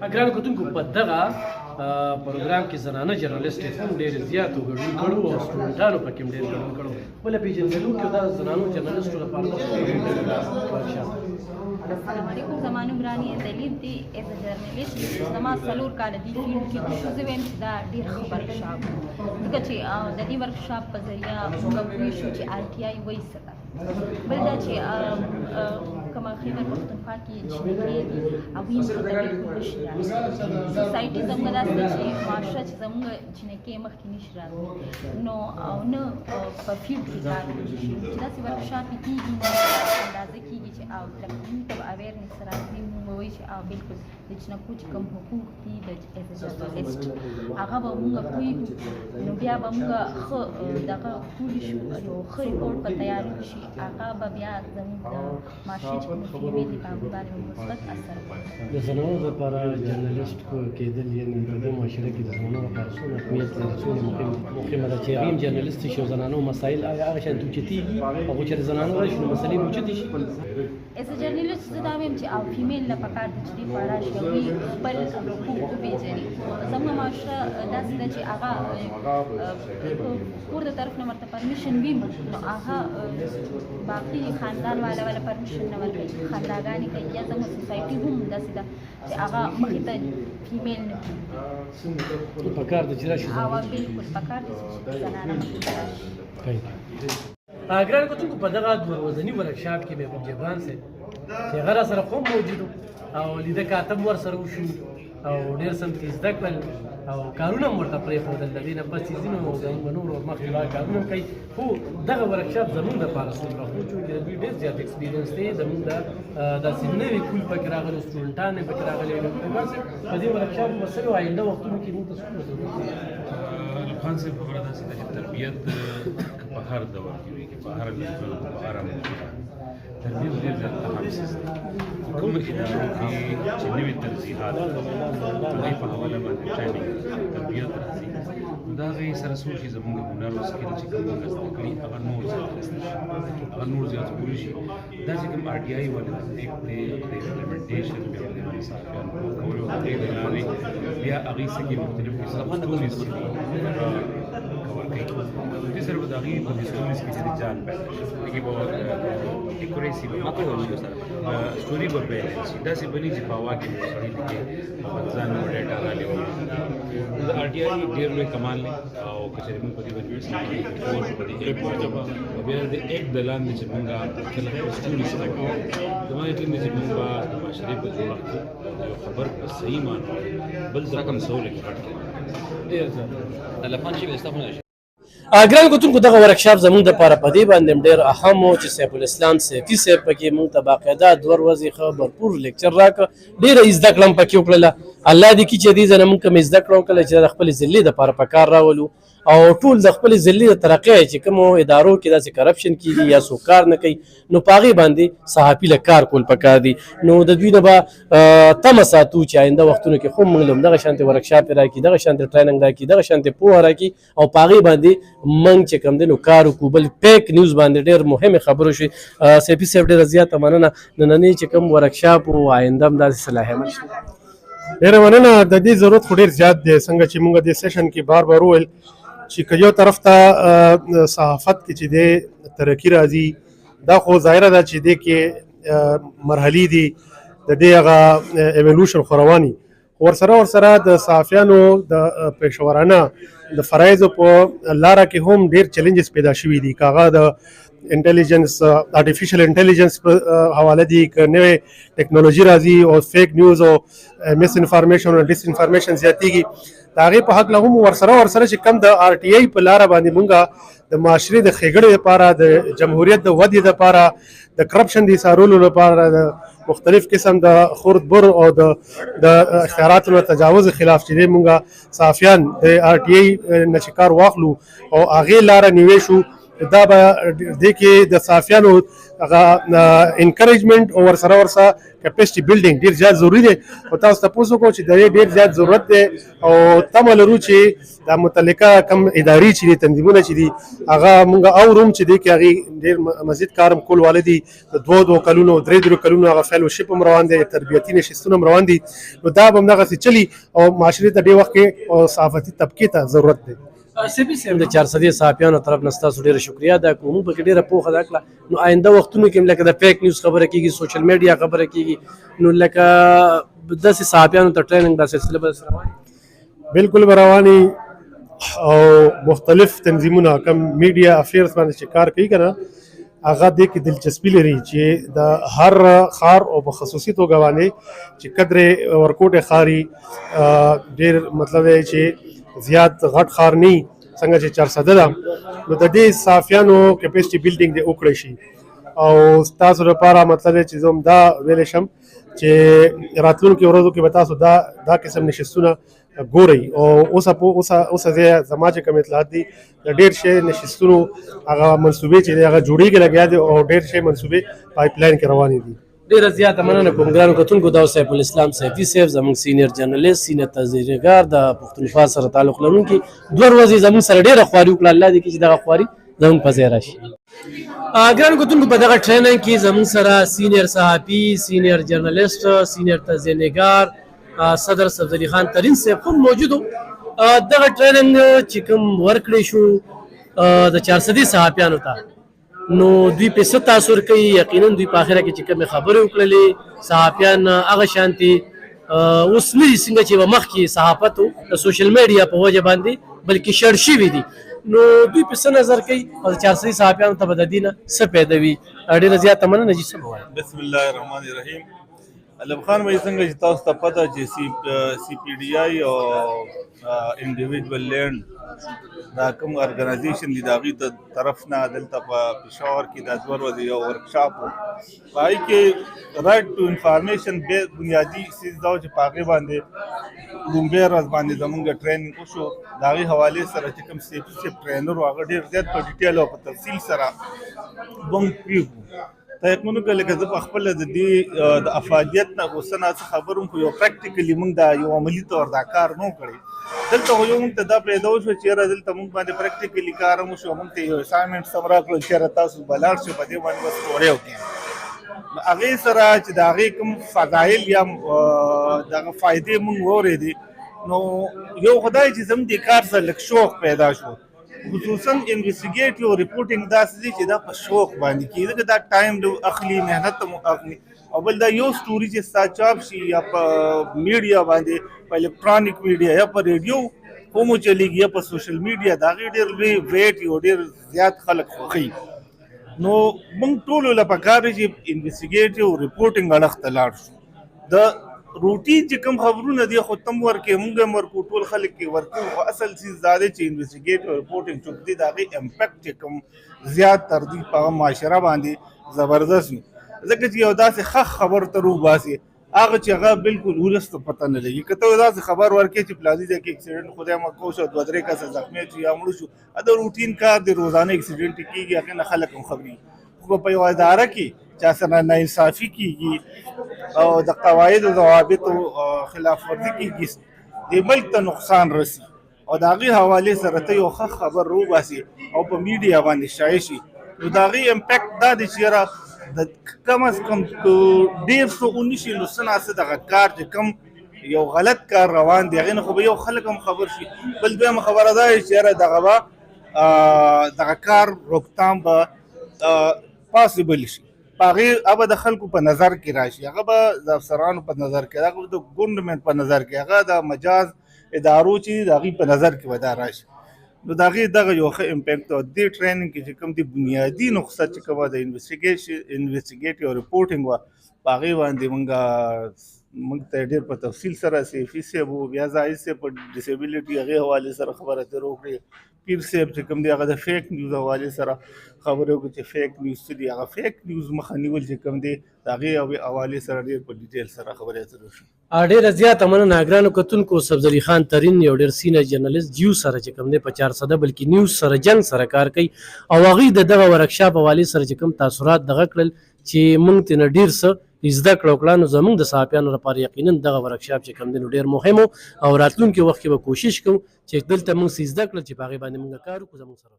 ګرانو کتونکو په دغه پروګرام کې زنانه جرنالسټ هم ډېر زیات ګډون کړو او سټوډنټانو پکې هم ډېر ګډون کړو. بله پېژندګلو کې دا زنانو جرنالسټو لپاره السلام علیکم. زما نوم رانیه دلیب دی. ایز ا جرنالسټ زما 4 کاله دې فیلډ کې زه وایم چې دا ډېر ښه ورکشاپ و، ځکه چې د دې ورکشاپ په ذریعه موږ پوه شو چې RTI وایي څه ده. بل دا چې کومه خیبر پښتونخوا کې جینکې دي هغوی هم ښه تکلیفونه نشي راتلی. سوسایټي زموږ داسې ده چې معاشره چې زموږ جینکې مخکې نشي راتلی نو او نه په فیلډ کې کار وکړي شي چې داسې ورکشاپې کېږي نو اندازه کېږي چې او لکه موږ ته به اویرنس راځي موږ به وایي چې بلکل د جینکو چې کوم حقوق دي د ایز ا جرنالسټ هغه به موږ پوهېږو نو بیا به موږ ښه دغه کولی شو یو ښه ریپورټ به تیار کړي شي هغه به بیا زموږ د معاشرې چې کومې خبرې دي په هغوی باندې مثبت اثر وکړي. د زنانو لپاره جرنالسټ کېدل یعنې په دې معاشره کې د زنانو لپاره څومره اهمیت لري، څومره مهمه ده چې هغې هم جرنالسټ شي او زنانو مسایل هغه شان اوچتېږي هغو چې د زنانو راشي نو مسلې به اوچتې شي. ایز ا جرنالسټ زه دا وایم چې فیمیل له پکار ده چې دې په اړه شي هغوی خپل حقوق وپېژني. زموږ معاشره داسې ده چې هغه کور د طرف نه ورته پرمیشن وي نو هغه باقي خاندان والا پرمیشن نه ورکوي، خنداګانې کوي. یا زموږ سوسایټي هم داسې ده چې هغه مخې ته فیمیل نه وي. پکار ده چې راشي بلکل پکار ده چې زنانه مخې ته راشي. ګرانو کتونکو په دغه 2 ورځني ورکشاپ کې محبوب جبران صاحب چې هغه راسره خو موجود او لیده کاته هم ورسره وشو او ډېر څه مې زده کړل او کارونه هم ورته پرېښودل. د دې نه بس ځینې زموږ به نور ورمخکې لا کارونه هم کوي خو دغه ورکشاپ زموږ دپاره څه خو چونکې د دوی ډېر زیات ایکسپیرینس دی. زموږ داسې نوي کول پکې راغلي سټوډنټان یې پکې راغلي په دې ورکشاپ مسلو آینده وختونو کې موږ ته څومره ضرورت دی. خان صاحب خبره داسې ده چې تربیت په هر دور کې وي، په هر لیول په هر تربیت ډېر زیات اهم څیز دی. کومو ادارو کې چې نوي ترجیحات هغوی په حواله باندې ټریننګ تربیت راځي دا هغې سره څو چې زموږ هنر او سکل چې کوم موږ زده کړي هغه نور زیات رسته شي، هغه نور زیات پوره شي. دا چې کوم RTI ولې ایک دی د امپلیمنټیشن بیا د صحافیانو په کولو د دې له لارې بیا هغې څه کې مختلف قسم سټوریز چې دي کور کوي. دې سره به د هغې په دې سټوریز کې چې د جان پیدا شي هغې به ایکوریسي به سټوري به پیدا شي. داسې به نه چې په هوا کې به سړی لیکي او ځان به ډېټا رالې د RTI ډېر لوی کمال دی او که چېرې موږ په دې باندې کورس په دې ایپ باندې او بیا د ایپ د لاندې چې موږ کله سټوریز کوو زما یقین دی چې موږ به د معاشرې په جوړښت کې یو خبر په صحیح معنی بل څه کم سهوله کې پټ کړي. ډېر زیات تلیفون چې استفاده نشي. ګرانو کتونکو دغه ورکشاپ زموږ دپاره په دې باندې ډېر اهم و چې سیف الاسلام سیفي صاحب پکې موږ ته باقاعده 2 ورځې ښه भरपूर لیکچر راکړه. ډېره زده کړه هم پکې وکړله. الله دې کړي چې دې ځنه موږ کومې زده کړه وکړله چې د خپلې ضلعې دپاره په کار راولو او ټول د خپلې ضلعې د ترقۍ چې کومو ادارو کې داسې کرپشن کېږي یا څوک کار نه کوي نو په هغې باندې صحافي له کار کول پکار دي. نو د دوی نه به تمه ساتو چې آینده وختونو کې خو موږ له همدغه شانتې ورکشاپ راکړي، دغه شانتې ټریننګ راکړي، دغه شانتې پوهه راکړي او په هغې باندې موږ چې کوم دی نو کار وکړو. بل فیک نیوز باندې ډېر مهمې خبرې شوې. سیفي صاحب ډېره زیاته مننه. نننی چې کوم ورکشاپ و آینده هم داسې صلاحیت شي. ډېره مننه. د دې ضرورت خو ډېر زیات دی څنګه چې موږ دې سیشن کې بار وویل چې که یو طرف ته صحافت کې چې دی ترقي راځي دا خو ظاهره ده چې دې کې مرحلې دي د دې هغه ایولیوشن خو رواني ورسره د صحافیانو د پیشورانه د فرایضو په لاره کې هم ډېر چیلنجز پیدا شوي دي. که هغه د انټیلیجنس آرټیفیشل انټیلیجنس په حواله دي، که نوې ټیکنالوژي راځي او فیک نیوز او مس انفارمیشن او ډیس انفارمیشن زیاتېږي د هغې په حق له هم ورسره چې کم د RTI په لاره باندې مونږ د معاشرې د ښېګړې لپاره د جمهوریت د ودې لپاره د کرپشن د ایثارولو لپاره د مختلف قسم د خوردبر او د اختیاراتو نه تجاوز خلاف چې دی مونږ صحافیان د RTI نه چې کار واخلو او هغې لاره نیوې شو دا به دې کې د صحافیانو هغه انکریجمنٹ او ورسره کیپیسټي بلډینګ ډېر زیات ضروري دی او تاسو تاسو کو چې د ډېر زیات ضرورت دی او تمه لرو چې د متعلقه کم اداري چې دي تنظیمونه چې دي هغه مونږ اوروم چې دی کې هغې ډېر مزید کارم کول والدي د 2 کلونو 3 کلونو هغه فیلوشپ هم روان دی تربیتي نشستونه هم روان دي نو دا به همدغسې چلي او معاشرې ته ډېر وخت کې او صحافتي طبقې ته ضرورت دی سپي صاحب د 400 صحافیانو طرف نه ستاسو ډېره شکریا ده کوم په کې ډېره پوهه ده کړه نو آینده وختونو کې لکه د فیک نیوز خبره کیږي سوشل میډیا خبره کیږي نو لکه داسې صحافیانو ته ټریننګ دا سلسله به روانه بالکل به رواني او مختلف تنظیمونه کم میډیا افیرز باندې چې کار کوي که نه هغه دې کې دلچسپي لري چې د هر ښار او په خصوصي توګه باندې چې قدرې ورکوټې ښاري ډېر مطلب دی چې زیات غټ ښار نه څنګه چې 400 ده نو د دې صحافیانو کیپیسټي بلډینګ دې وکړی شي او ستاسو لپاره مطلب دی چې زه هم دا ویلی شم چې راتلونکو ورځو کې به تاسو دا قسم نشستونه ګورئ او اوسه زما چې کوم اطلاعات دي د ډېر شی نشستونو هغه منصوبې چې دی هغه جوړېږي لګیا دي او ډېر شی منصوبې پایپ لاین کې روانې دي ډېره زیاته مننه کوم ګرانو کتونکو دا سیف الاسلام سیفي صاحب زموږ سینیر جرنالیست سینیر تحریرګار د پښتونخوا سره تعلق لرونکي 2 ورځې زموږ سره ډېره خواري وکړه الله دې کړي چې دغه خواري زموږ په ځای راشي ګرانو کتونکو په دغه ټریننګ کې زموږ سره سینیر صحافي سینیر جرنالیست سینیر تحریرګار صدر سبزلي خان ترین صاحب هم موجود و دغه ټریننګ چې کوم ورکړی شو د 400 صحافیانو ته نو دوی په څه تاثر کوي یقینا دوی په اخره کې چې کومې خبرې وکړلې صحافیان هغه شانتي اوس نه دي څنګه چې مخکې صحافت د سوشل میډیا په وجه باندې بلکې شړ شوي دي نو دوی په څه نظر کوي او 400 صحافیانو ته به د دې نه څه پیدا وي ډېره زیاته مننه چې څه به وایي بسم الله الرحمن الرحیم علم خان وایي څنګه چې تاسو ته پته چې سی پی ډي آی او انډیویجوال لینډ دا کوم ارګنایزیشن دی د هغوی د طرف نه دلته په پېښور کې دا 2 ورځې یو ورکشاپ و په هغې کې رایټ ټو انفارمیشن بنیادي څیز دا و چې په هغې باندې لومبۍ ورځ باندې زمونږ ټریننګ وشو د هغې حوالې سره چې کوم سیفي ټرینر و هغه ډېر زیات په ډیټیل او په تفصیل سره موږ پوهیږو تیقنونو که لکه زه په خپله د دې د افادیت نه غوسه نه څه خبر وم خو یو پریکټیکلي موږ دا یو عملي طور دا کار نه کړی دلته خو یو موږ ته دا پرېږده وشوه چې یاره دلته موږ باندې پریکټیکلي کار هم وشو موږ ته یو اسایمنټس هم راکړل چې یاره تاسو به لاړ شئ په دې باندې بس سټورۍ وکړئ نو هغې سره چې د هغې کوم فضایل یا دغه فایدې موږ واورېدې نو یو خدای چې زموږ دې کار سره لږ شوق پیدا شو خصوصا انویسټیګیټ او ریپورټینګ داسې دی چې دا په شوق باندې کېږي ځکه دا ټایم اخلي محنت هم اخلي او بل دا یو سټوري چې ستا چاپ شي یا په میډیا باندې په الکترونیک میډیا یا په ریډیو هم چلیږي یا په سوشل میډیا د هغې ډېر لوی ویټ یو ډېر زیات خلک خوښوي نو موږ ټولو له پکار دی چې انویسټیګیټ او ریپورټینګ اړخ ته لاړ شو د روټین چې کوم خبرونه دي خو تم ورکې موږ هم ورکو ټول خلک کې ورکو خو اصل څیز دا دی چې انویسټیګیټ او ریپورټینګ چې دی د هغې امپیکټ چې کوم زیات تر دي په هغه معاشره باندې زبردست وي ځکه چې یو داسې ښه خبر ته روباسي هغه چې هغه بالکل ولس ته پته نه لګي که ته یو داسې خبر ورکړې چې پلاني ځای کې اکسیډنټ خدای مکړو شو 2-3 کسه زخمي شو یا مړه شو دا روټین کار دی روزانه اکسیډنټ کېږي هغې نه خلک هم خبرېږي خو په یو اداره کې چا سره ناانصافي کېږي او د قواعدو ضوابطو خلاف ورزي کېږي د ملک ته نقصان رسي او د هغې حوالې سره ته یو ښه خبر روباسي او په میډیا باندې شایع شي نو د هغې امپیکټ دا دی چې یاره د کم از کم 119 نو څه ناڅه دغه کار چې کوم یو غلط کار روان دی هغې نه خو به یو خلک هم خبر شي بل دویمه خبره دا چې یاره دغه به دغه کار روکتام به پاسبل شي په هغې هغه د خلکو په نظر کې راشي هغه به د افسرانو په نظر کې هغه د ګورنمنټ په نظر کې هغه د مجاز ادارو چې د هغې په نظر کې به دا راشي نو د هغې دغه یو ښه امپیکټ او دې ټریننګ کې چې کوم دي بنیادي نقصه چې کومه د انویسټیګیټ او ریپورټینګ وه په هغې باندې موږ ته ډېر په تفصیل سره سیفي صاحب و بیا زاهد صاحب په ډسیبلیټي هغې حوالې سره خبرې اترې وکړې پیر صاحب چې کوم دی هغه د فیک نیوز حوالې سره خبرې وکړي چې فیک نیوز څه دي. هغه فیک نیوز مخه نیول چې کوم دی د هغې حوالې سره ډېر په ډیټیل سره خبرې اترې وشوې. ډیره زیاته مننه ګرانو کتونکو. سبزري خان ترین یو ډیر سینه جرنالست جیو سره چې کوم دی په 400 بلکې نیوز سره جنگ سره کار کوي او هغوی د دغه ورکشاپ حوالې سره چې کوم تاثرات دغه کړل چې موږ ترې نه ډېر څه زده کړه وکړه. نو زموږ د صحافیانو لپاره یقینا دغه ورکشاپ چې کوم دی نو ډېر مهم او راتلونکي وخت کې به کوشش کوو چې دلته موږ څه زده کړل چې په هغې باندې موږ کار وکړو. زموږ سره